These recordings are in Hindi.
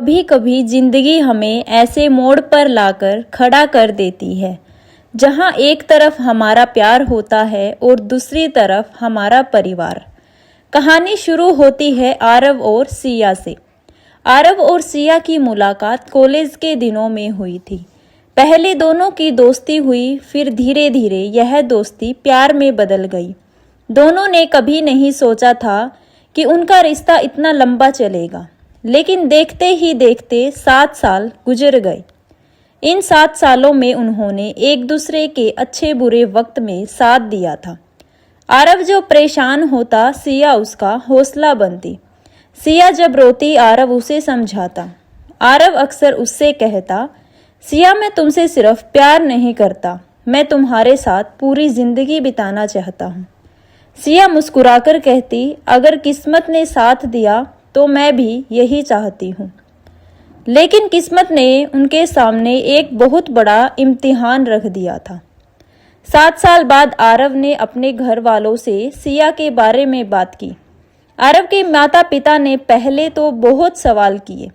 कभी कभी जिंदगी हमें ऐसे मोड़ पर लाकर खड़ा कर देती है जहां एक तरफ हमारा प्यार होता है और दूसरी तरफ हमारा परिवार। कहानी शुरू होती है आरव और सिया से। आरव और सिया की मुलाकात कॉलेज के दिनों में हुई थी। पहले दोनों की दोस्ती हुई, फिर धीरे धीरे यह दोस्ती प्यार में बदल गई। दोनों ने कभी नहीं सोचा था कि उनका रिश्ता इतना लंबा चलेगा, लेकिन देखते ही देखते 7 साल गुजर गए। इन 7 सालों में उन्होंने एक दूसरे के अच्छे बुरे वक्त में साथ दिया था। आरव जो परेशान होता, सिया उसका हौसला बनती। सिया जब रोती, आरव उसे समझाता। आरव अक्सर उससे कहता, सिया मैं तुमसे सिर्फ प्यार नहीं करता, मैं तुम्हारे साथ पूरी जिंदगी बिताना चाहता हूँ। सिया मुस्कुराकर कहती, अगर किस्मत ने साथ दिया तो मैं भी यही चाहती हूँ। लेकिन किस्मत ने उनके सामने एक बहुत बड़ा इम्तिहान रख दिया था। 7 साल बाद आरव ने अपने घर वालों से सिया के बारे में बात की। आरव के माता पिता ने पहले तो बहुत सवाल किए,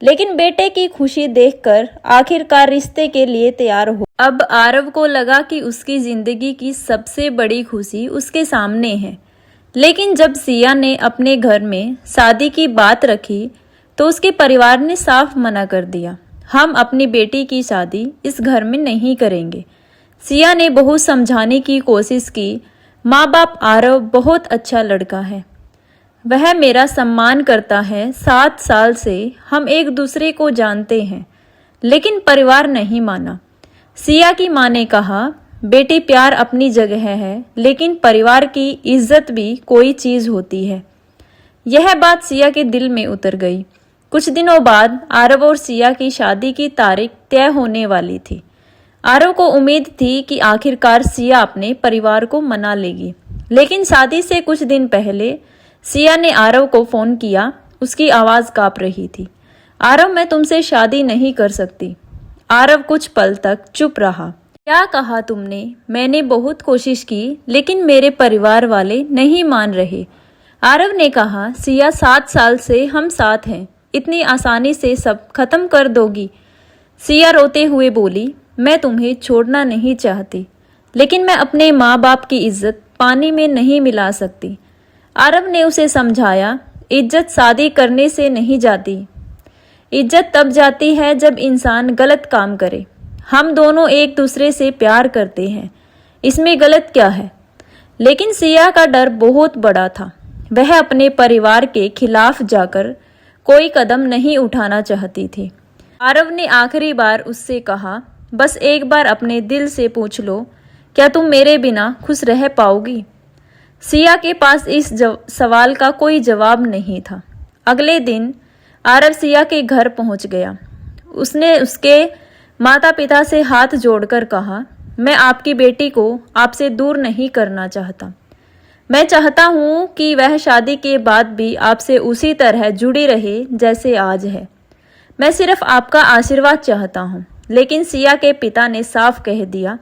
लेकिन बेटे की खुशी देखकर आखिरकार रिश्ते के लिए तैयार हो। अब आरव को लगा कि उसकी जिंदगी की सबसे बड़ी खुशी उसके सामने है। लेकिन जब सिया ने अपने घर में शादी की बात रखी तो उसके परिवार ने साफ मना कर दिया, हम अपनी बेटी की शादी इस घर में नहीं करेंगे। सिया ने बहुत समझाने की कोशिश की, माँ बाप आरव बहुत अच्छा लड़का है, वह मेरा सम्मान करता है, 7 साल से हम एक दूसरे को जानते हैं। लेकिन परिवार नहीं माना। सिया की माँ ने कहा, बेटी प्यार अपनी जगह है, लेकिन परिवार की इज्जत भी कोई चीज होती है। यह बात सिया के दिल में उतर गई। कुछ दिनों बाद आरव और सिया की शादी की तारीख तय होने वाली थी। आरव को उम्मीद थी कि आखिरकार सिया अपने परिवार को मना लेगी। लेकिन शादी से कुछ दिन पहले सिया ने आरव को फोन किया। उसकी आवाज कांप रही थी। आरव, मैं तुमसे शादी नहीं कर सकती। आरव कुछ पल तक चुप रहा। क्या कहा तुमने? मैंने बहुत कोशिश की, लेकिन मेरे परिवार वाले नहीं मान रहे। आरव ने कहा, सिया 7 साल से हम साथ हैं, इतनी आसानी से सब खत्म कर दोगी? सिया रोते हुए बोली, मैं तुम्हें छोड़ना नहीं चाहती, लेकिन मैं अपने माँ बाप की इज्जत पानी में नहीं मिला सकती। आरव ने उसे समझाया, इज्जत शादी करने से नहीं जाती, इज्जत तब जाती है जब इंसान गलत काम करे। हम दोनों एक दूसरे से प्यार करते हैं, इसमें गलत क्या है? लेकिन सिया का डर बहुत बड़ा था। वह अपने परिवार के खिलाफ जाकर कोई कदम नहीं उठाना चाहती थी। आरव ने आखिरी बार उससे कहा, बस एक बार अपने दिल से पूछ लो, क्या तुम मेरे बिना खुश रह पाओगी? सिया के पास इस सवाल का कोई जवाब नहीं था। अगले दिन आरव सिया के घर पहुंच गया। उसने उसके माता पिता से हाथ जोड़कर कहा, मैं आपकी बेटी को आपसे दूर नहीं करना चाहता। मैं चाहता हूँ कि वह शादी के बाद भी आपसे उसी तरह जुड़ी रहे जैसे आज है। मैं सिर्फ आपका आशीर्वाद चाहता हूँ। लेकिन सिया के पिता ने साफ कह दिया,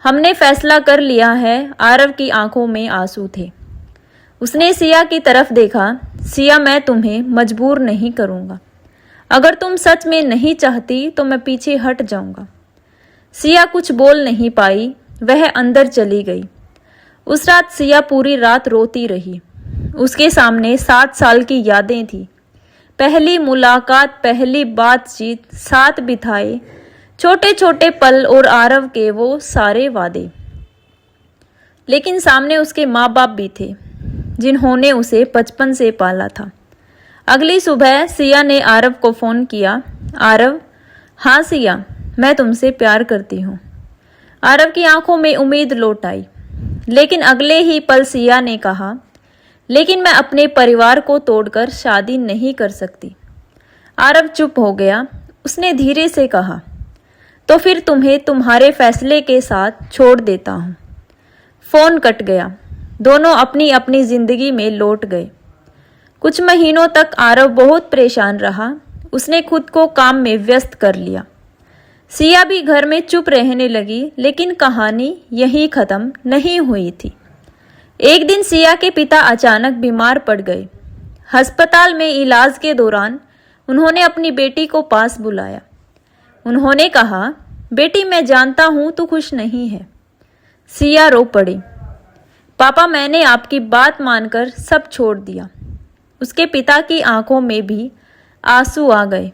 हमने फैसला कर लिया है। आरव की आंखों में आंसू थे। उसने सिया की तरफ देखा। सिया, मैं तुम्हें मजबूर नहीं करूँगा। अगर तुम सच में नहीं चाहती तो मैं पीछे हट जाऊंगा। सिया कुछ बोल नहीं पाई, वह अंदर चली गई। उस रात सिया पूरी रात रोती रही। उसके सामने 7 साल की यादें थी। पहली मुलाकात, पहली बातचीत, साथ बिताए छोटे छोटे पल और आरव के वो सारे वादे। लेकिन सामने उसके माँ बाप भी थे, जिन्होंने उसे बचपन से पाला था। अगली सुबह सिया ने आरव को फ़ोन किया। आरव, हाँ सिया, मैं तुमसे प्यार करती हूँ। आरव की आंखों में उम्मीद लौट आई। लेकिन अगले ही पल सिया ने कहा, लेकिन मैं अपने परिवार को तोड़कर शादी नहीं कर सकती। आरव चुप हो गया। उसने धीरे से कहा, तो फिर तुम्हें तुम्हारे फैसले के साथ छोड़ देता हूँ। फ़ोन कट गया। दोनों अपनी अपनी जिंदगी में लौट गए। कुछ महीनों तक आरव बहुत परेशान रहा। उसने खुद को काम में व्यस्त कर लिया। सिया भी घर में चुप रहने लगी। लेकिन कहानी यहीं खत्म नहीं हुई थी। एक दिन सिया के पिता अचानक बीमार पड़ गए। अस्पताल में इलाज के दौरान उन्होंने अपनी बेटी को पास बुलाया। उन्होंने कहा, बेटी मैं जानता हूं तू खुश नहीं है। सिया रो पड़ी। पापा मैंने आपकी बात मानकर सब छोड़ दिया। उसके पिता की आंखों में भी आंसू आ गए।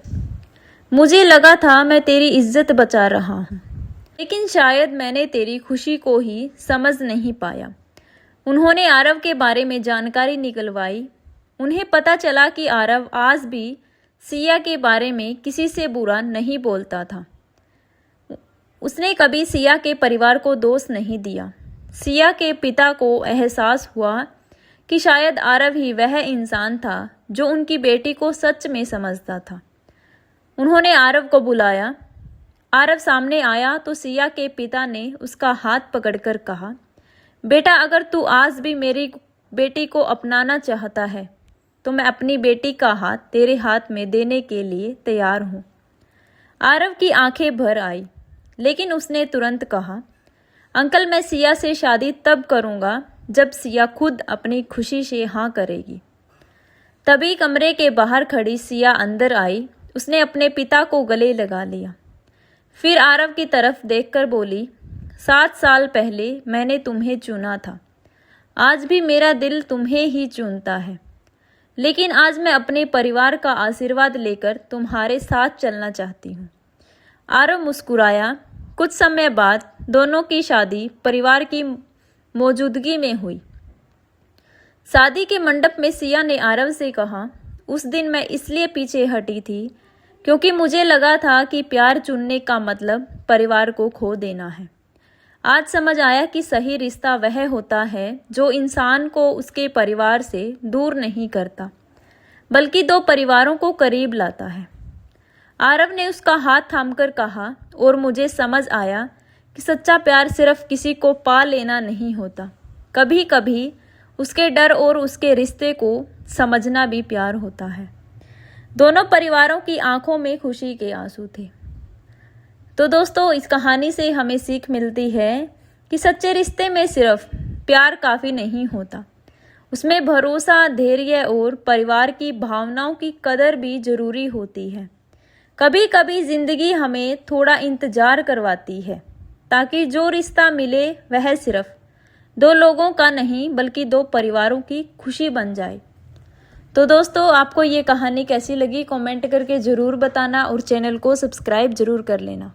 मुझे लगा था मैं तेरी इज्जत बचा रहा हूं, लेकिन शायद मैंने तेरी खुशी को ही समझ नहीं पाया। उन्होंने आरव के बारे में जानकारी निकलवाई। उन्हें पता चला कि आरव आज भी सिया के बारे में किसी से बुरा नहीं बोलता था। उसने कभी सिया के परिवार को दोष नहीं दिया। सिया के पिता को एहसास हुआ कि शायद आरव ही वह इंसान था जो उनकी बेटी को सच में समझता था। उन्होंने आरव को बुलाया। आरव सामने आया तो सिया के पिता ने उसका हाथ पकड़कर कहा, बेटा अगर तू आज भी मेरी बेटी को अपनाना चाहता है तो मैं अपनी बेटी का हाथ तेरे हाथ में देने के लिए तैयार हूँ। आरव की आंखें भर आई, लेकिन उसने तुरंत कहा, अंकल मैं सिया से शादी तब करूँगा जब सिया खुद अपनी खुशी से हाँ करेगी। तभी कमरे के बाहर खड़ी सिया अंदर आई। उसने अपने पिता को गले लगा लिया। फिर आरव की तरफ देखकर बोली, 7 साल पहले मैंने तुम्हें चुना था। आज भी मेरा दिल तुम्हें ही चुनता है, लेकिन आज मैं अपने परिवार का आशीर्वाद लेकर तुम्हारे साथ चलना चाहती हूँ। आरव मुस्कुराया। कुछ समय बाद दोनों की शादी परिवार की मौजूदगी में हुई। शादी के मंडप में सिया ने आरव से कहा, उस दिन मैं इसलिए पीछे हटी थी क्योंकि मुझे लगा था कि प्यार चुनने का मतलब परिवार को खो देना है। आज समझ आया कि सही रिश्ता वह होता है जो इंसान को उसके परिवार से दूर नहीं करता, बल्कि 2 परिवारों को करीब लाता है। आरव ने उसका हाथ थामकर कहा, और मुझे समझ आया कि सच्चा प्यार सिर्फ किसी को पा लेना नहीं होता, कभी कभी उसके डर और उसके रिश्ते को समझना भी प्यार होता है। दोनों परिवारों की आंखों में खुशी के आंसू थे। तो दोस्तों इस कहानी से हमें सीख मिलती है कि सच्चे रिश्ते में सिर्फ प्यार काफ़ी नहीं होता, उसमें भरोसा, धैर्य और परिवार की भावनाओं की कदर भी ज़रूरी होती है। कभी कभी ज़िंदगी हमें थोड़ा इंतज़ार करवाती है ताकि जो रिश्ता मिले वह सिर्फ 2 लोगों का नहीं बल्कि 2 परिवारों की खुशी बन जाए। तो दोस्तों आपको ये कहानी कैसी लगी कमेंट करके ज़रूर बताना और चैनल को सब्सक्राइब ज़रूर कर लेना।